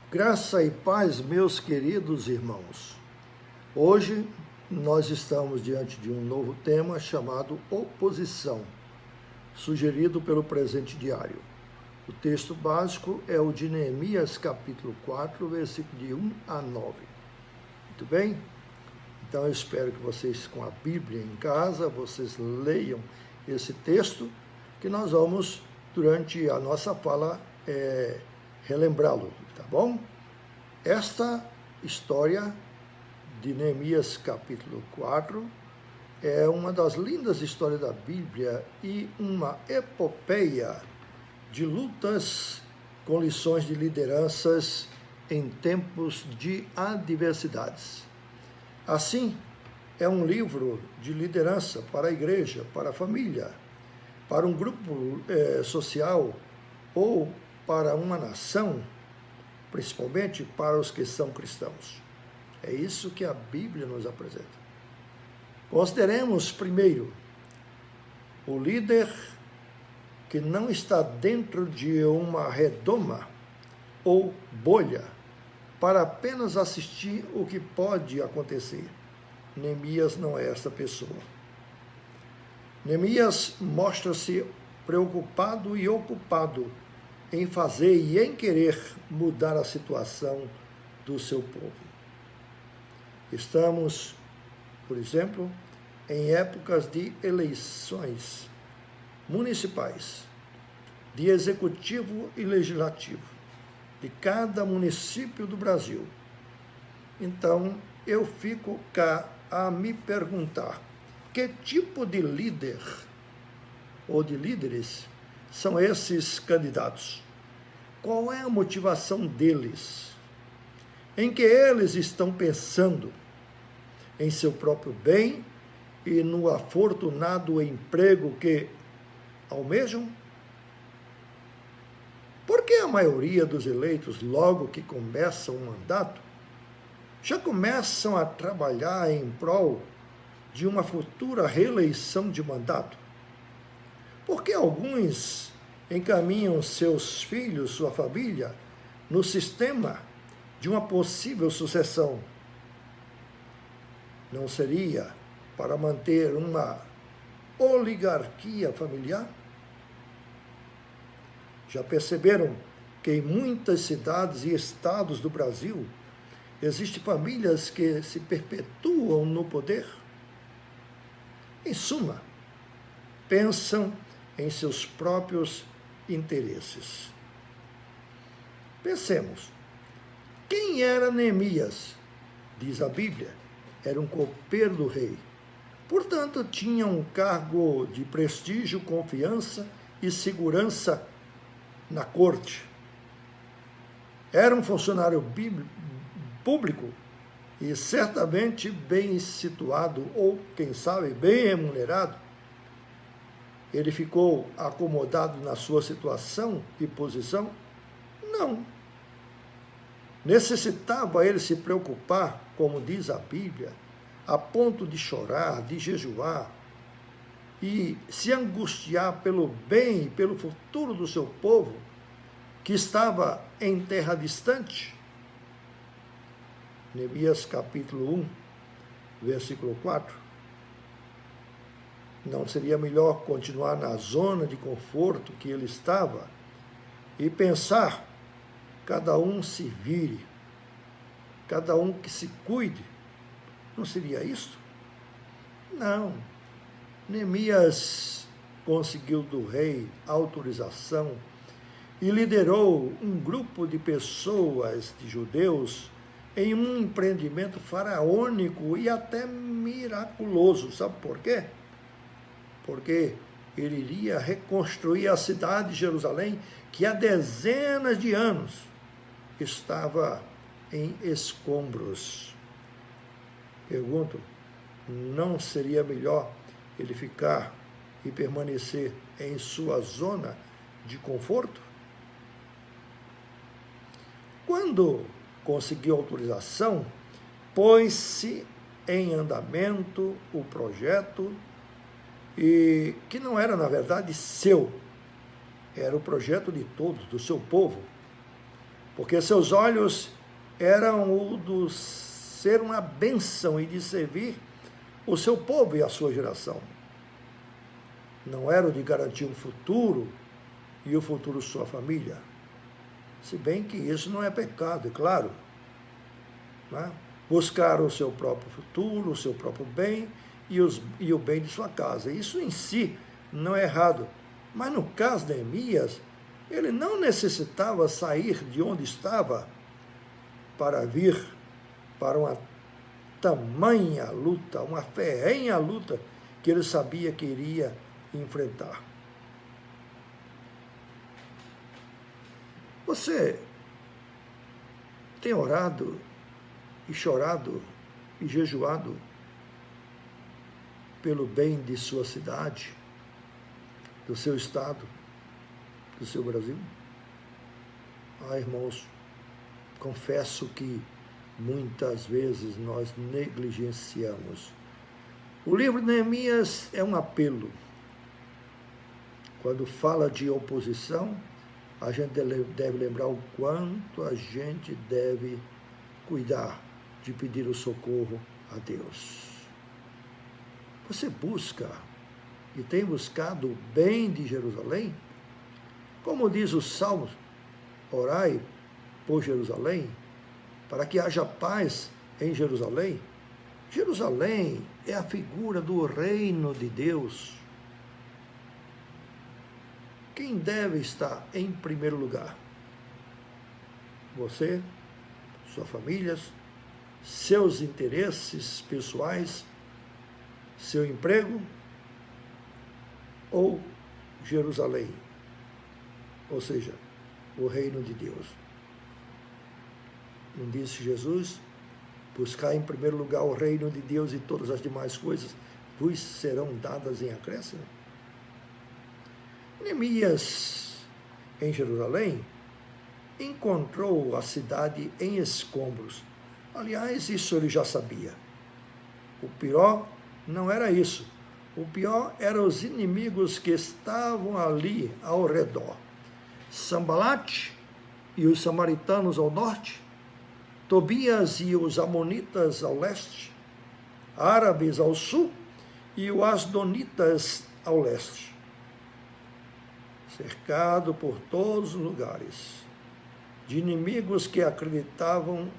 Graça e paz, meus queridos irmãos. Hoje nós estamos diante de um novo tema chamado oposição, sugerido pelo Presente Diário. O texto básico é o de Neemias, capítulo 4, versículo de 1 a 9. Muito bem? Então eu espero que vocês, com a Bíblia em casa, vocês leiam esse texto, que nós vamos, durante a nossa fala, relembrá-lo, tá bom? Esta história de Neemias capítulo 4 é uma das lindas histórias da Bíblia e uma epopeia de lutas com lições de lideranças em tempos de adversidades. Assim, é um livro de liderança para a igreja, para a família, para um grupo social ou para uma nação, principalmente para os que são cristãos. É isso que a Bíblia nos apresenta. Consideremos, primeiro, o líder que não está dentro de uma redoma ou bolha para apenas assistir o que pode acontecer. Neemias não é essa pessoa. Neemias mostra-se preocupado e ocupado em fazer e em querer mudar a situação do seu povo. Estamos, por exemplo, em épocas de eleições municipais, de executivo e legislativo, de cada município do Brasil. Então, eu fico cá a me perguntar, que tipo de líder ou de líderes são esses candidatos? Qual é a motivação deles? Em que eles estão pensando? Em seu próprio bem e no afortunado emprego que almejam? Por que a maioria dos eleitos, logo que começam o mandato, já começam a trabalhar em prol de uma futura reeleição de mandato? Por que alguns encaminham seus filhos, sua família, no sistema de uma possível sucessão? Não seria para manter uma oligarquia familiar? Já perceberam que em muitas cidades e estados do Brasil existem famílias que se perpetuam no poder? Em suma, pensam em seus próprios interesses. Pensemos, quem era Neemias? Diz a Bíblia, era um copeiro do rei. Portanto, tinha um cargo de prestígio, confiança e segurança na corte. Era um funcionário público e certamente bem situado, ou, quem sabe, bem remunerado. Ele ficou acomodado na sua situação e posição? Não. Necessitava ele se preocupar, como diz a Bíblia, a ponto de chorar, de jejuar e se angustiar pelo bem e pelo futuro do seu povo, que estava em terra distante? Neemias capítulo 1, versículo 4. Não seria melhor continuar na zona de conforto que ele estava e pensar, cada um se vire, cada um que se cuide? Não seria isso? Não. Neemias conseguiu do rei autorização e liderou um grupo de pessoas, de judeus, em um empreendimento faraônico e até miraculoso. Sabe por quê? Porque ele iria reconstruir a cidade de Jerusalém, que há dezenas de anos estava em escombros. Pergunto, não seria melhor ele ficar e permanecer em sua zona de conforto? Quando conseguiu autorização, pôs-se em andamento o projeto, e que não era, na verdade, seu, era o projeto de todos, do seu povo. porque seus olhos eram o do ser uma bênção e de servir o seu povo e a sua geração. Não era o de garantir um futuro e o futuro de sua família. Se bem que isso não é pecado, é claro. Né? Buscar o seu próprio futuro, o seu próprio bem e o bem de sua casa. Isso em si não é errado. Mas no caso de Neemias, ele não necessitava sair de onde estava para vir para uma tamanha luta, uma ferrenha luta que ele sabia que iria enfrentar. Você tem orado e chorado e jejuado pelo bem de sua cidade, do seu estado, do seu Brasil? Irmãos, confesso que muitas vezes nós negligenciamos. O livro de Neemias é um apelo. Quando fala de oposição, a gente deve lembrar o quanto a gente deve cuidar de pedir o socorro a Deus. Você busca e tem buscado o bem de Jerusalém? Como diz o Salmo, orai por Jerusalém, para que haja paz em Jerusalém. Jerusalém é a figura do reino de Deus. Quem deve estar em primeiro lugar? Você, suas famílias, seus interesses pessoais, seu emprego ou Jerusalém? Ou seja, o reino de Deus. Não disse Jesus? Buscar em primeiro lugar o reino de Deus e todas as demais coisas vos serão dadas em acréscimo. Neemias, em Jerusalém, encontrou a cidade em escombros. Aliás, isso ele já sabia. O pior não era isso. O pior eram os inimigos que estavam ali ao redor. Sambalate e os samaritanos ao norte, Tobias e os amonitas ao leste, árabes ao sul e os asdonitas ao leste. Cercado por todos os lugares, de inimigos que acreditavam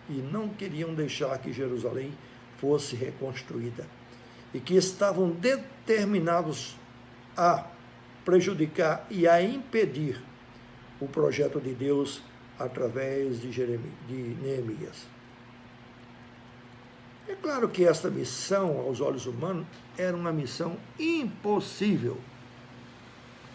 e não queriam deixar que Jerusalém fosse reconstruída, e que estavam determinados a prejudicar e a impedir o projeto de Deus através de Neemias. É claro que esta missão, aos olhos humanos, era uma missão impossível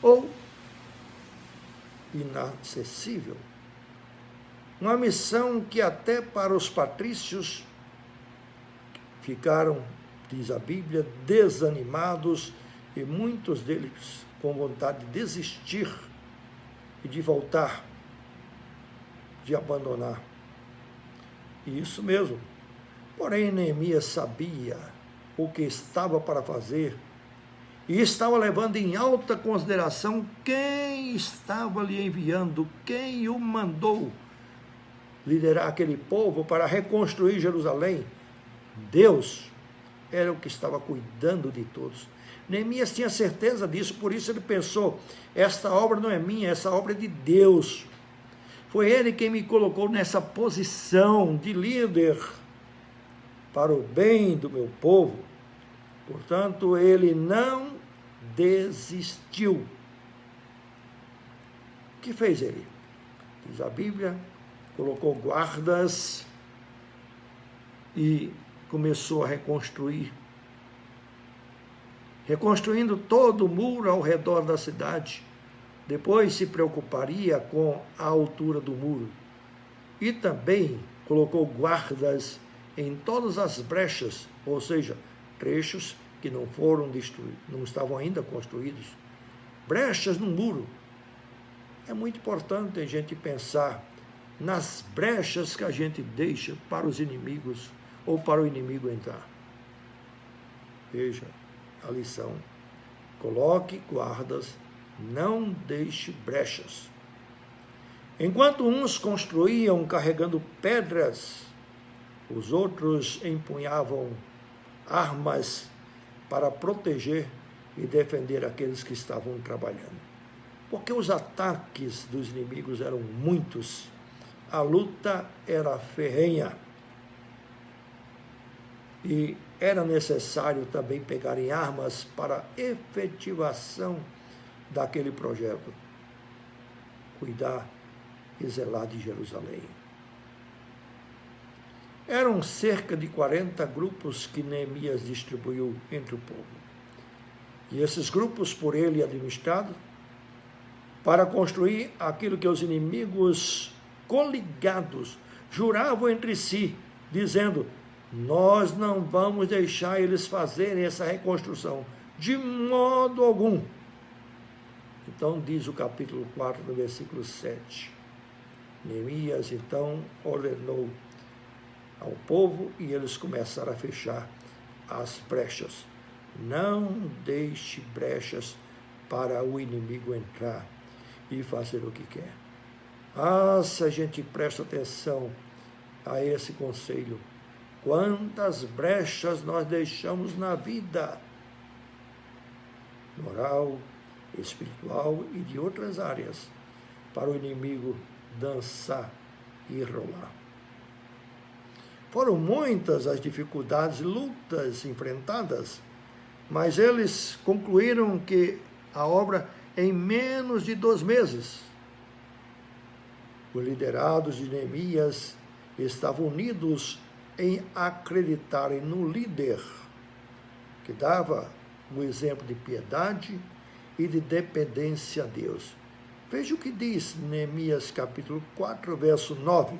ou inacessível. Uma missão que até para os patrícios ficaram, diz a Bíblia, desanimados e muitos deles com vontade de desistir e de voltar, de abandonar. E isso mesmo. Porém, Neemias sabia o que estava para fazer e estava levando em alta consideração quem estava lhe enviando, quem o mandou liderar aquele povo para reconstruir Jerusalém. Deus era o que estava cuidando de todos. Neemias tinha certeza disso, por isso ele pensou, esta obra não é minha, essa obra é de Deus. Foi ele quem me colocou nessa posição de líder para o bem do meu povo. Portanto, ele não desistiu. O que fez ele? Diz a Bíblia, colocou guardas e começou a reconstruir. Reconstruindo todo o muro ao redor da cidade. Depois se preocuparia com a altura do muro. E também colocou guardas em todas as brechas, ou seja, trechos que não foram destruídos, não estavam ainda construídos. Brechas no muro. É muito importante a gente pensar nas brechas que a gente deixa para os inimigos ou para o inimigo entrar. Veja a lição. Coloque guardas, não deixe brechas. Enquanto uns construíam carregando pedras, os outros empunhavam armas para proteger e defender aqueles que estavam trabalhando. Porque os ataques dos inimigos eram muitos, a luta era ferrenha e era necessário também pegarem armas para a efetivação daquele projeto, cuidar e zelar de Jerusalém. Eram cerca de 40 grupos que Neemias distribuiu entre o povo. E esses grupos, por ele administrados, para construir aquilo que os inimigos coligados juravam entre si, dizendo: nós não vamos deixar eles fazerem essa reconstrução, de modo algum. Então diz o capítulo 4, no versículo 7. Neemias, então, ordenou ao povo e eles começaram a fechar as brechas. Não deixe brechas para o inimigo entrar e fazer o que quer. Se a gente presta atenção a esse conselho, quantas brechas nós deixamos na vida moral, espiritual e de outras áreas para o inimigo dançar e rolar. Foram muitas as dificuldades e lutas enfrentadas, mas eles concluíram que a obra em menos de 2 meses. Os liderados de Neemias estavam unidos em acreditarem no líder, que dava o exemplo de piedade e de dependência a Deus. Veja o que diz Neemias capítulo 4, verso 9.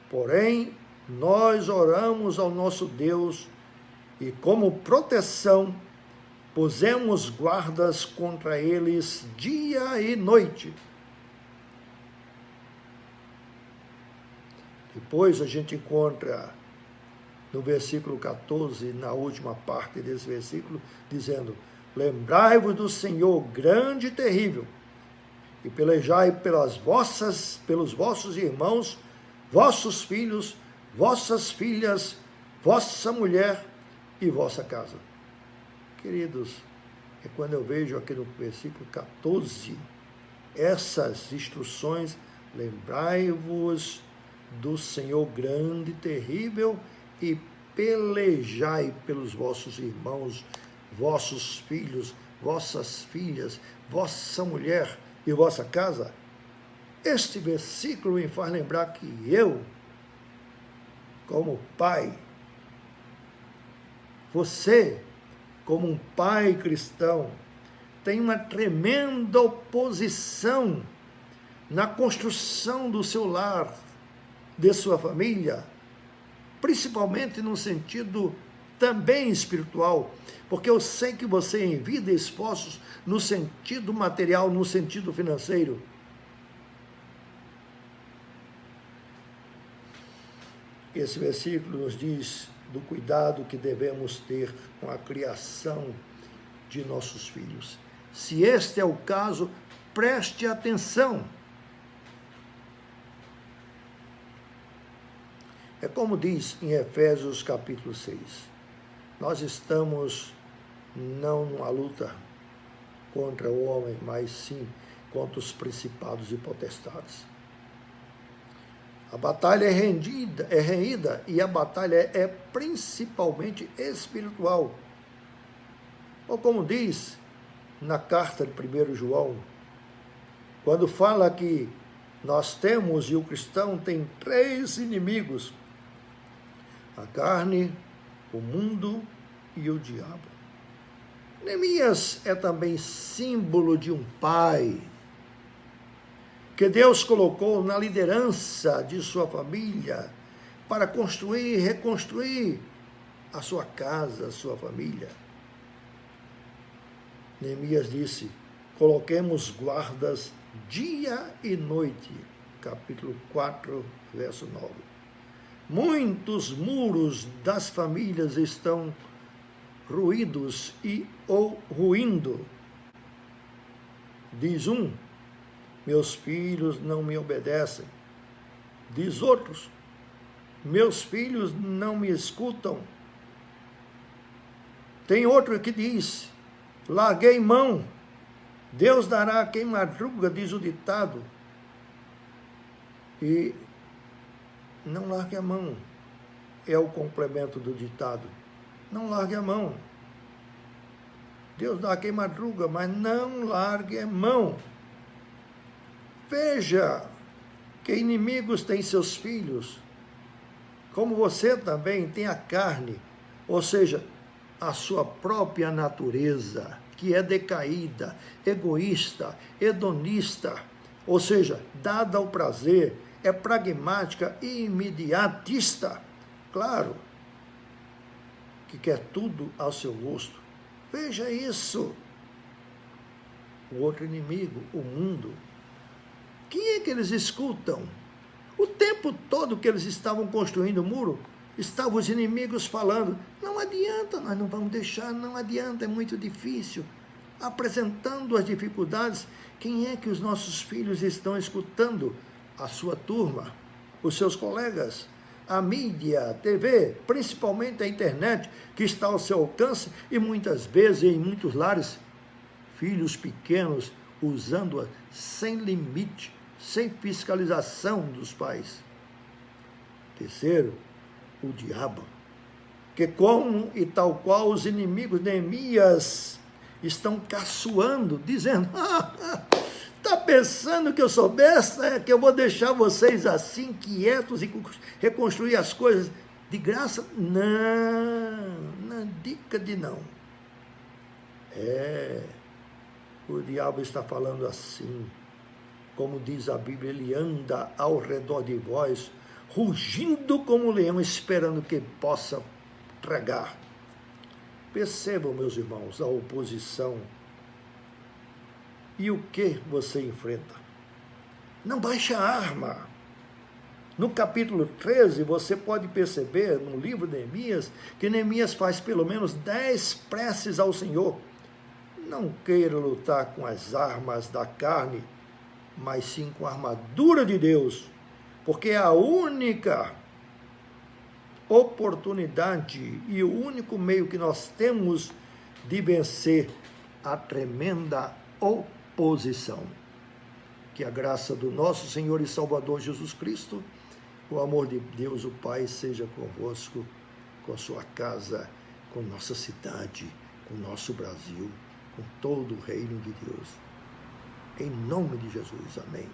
Porém, nós oramos ao nosso Deus e, como proteção, pusemos guardas contra eles dia e noite. Depois a gente encontra no versículo 14, na última parte desse versículo, dizendo: lembrai-vos do Senhor grande e terrível, e pelejai pelos vossos irmãos, vossos filhos, vossas filhas, vossa mulher e vossa casa. Queridos, é quando eu vejo aqui no versículo 14, essas instruções: lembrai-vos do Senhor grande e terrível, e pelejai pelos vossos irmãos, vossos filhos, vossas filhas, vossa mulher e vossa casa. Este versículo me faz lembrar que eu, como pai, você, como um pai cristão, tem uma tremenda oposição na construção do seu lar, de sua família, principalmente no sentido também espiritual, porque eu sei que você envia esforços no sentido material, no sentido financeiro. Esse versículo nos diz do cuidado que devemos ter com a criação de nossos filhos. Se este é o caso, preste atenção. É como diz em Efésios capítulo 6, nós estamos não numa luta contra o homem, mas sim contra os principados e potestades. A batalha é renhida e a batalha é principalmente espiritual. Ou como diz na carta de 1 João, quando fala que nós temos, e o cristão tem 3 inimigos: a carne, o mundo e o diabo. Neemias é também símbolo de um pai que Deus colocou na liderança de sua família para construir e reconstruir a sua casa, a sua família. Neemias disse: coloquemos guardas dia e noite. Capítulo 4, verso 9. Muitos muros das famílias estão ruídos ou ruindo. Diz um, meus filhos não me obedecem. Diz outros, meus filhos não me escutam. Tem outro que diz, larguei mão, Deus dará a quem madruga, diz o ditado. E não largue a mão, é o complemento do ditado. Não largue a mão. Deus dá a quem madruga, mas não largue a mão. Veja que inimigos têm seus filhos, como você também tem a carne, ou seja, a sua própria natureza, que é decaída, egoísta, hedonista, ou seja, dada ao prazer, é pragmática e imediatista. Claro, que quer tudo ao seu gosto. Veja isso. O outro inimigo, o mundo. Quem é que eles escutam? O tempo todo que eles estavam construindo o muro, estavam os inimigos falando, não adianta, nós não vamos deixar, não adianta, é muito difícil. Apresentando as dificuldades, quem é que os nossos filhos estão escutando? A sua turma, os seus colegas, a mídia, a TV, principalmente a internet, que está ao seu alcance, e muitas vezes, em muitos lares, filhos pequenos usando-a sem limite, sem fiscalização dos pais. Terceiro, o diabo, que como e tal qual os inimigos de Neemias estão caçoando, dizendo, está pensando que eu sou besta, que eu vou deixar vocês assim, quietos e reconstruir as coisas de graça? Não, dica de não. O diabo está falando assim, como diz a Bíblia, ele anda ao redor de vós, rugindo como um leão, esperando que possa tragar. Percebam, meus irmãos, a oposição e o que você enfrenta. Não baixe a arma. No capítulo 13, você pode perceber, no livro de Neemias, que Neemias faz pelo menos 10 preces ao Senhor. Não queira lutar com as armas da carne, mas sim com a armadura de Deus, porque é a única oportunidade e o único meio que nós temos de vencer a tremenda oposição. Que a graça do nosso Senhor e Salvador Jesus Cristo, o amor de Deus, o Pai, seja convosco, com a sua casa, com nossa cidade, com o nosso Brasil, com todo o reino de Deus. Em nome de Jesus, amém.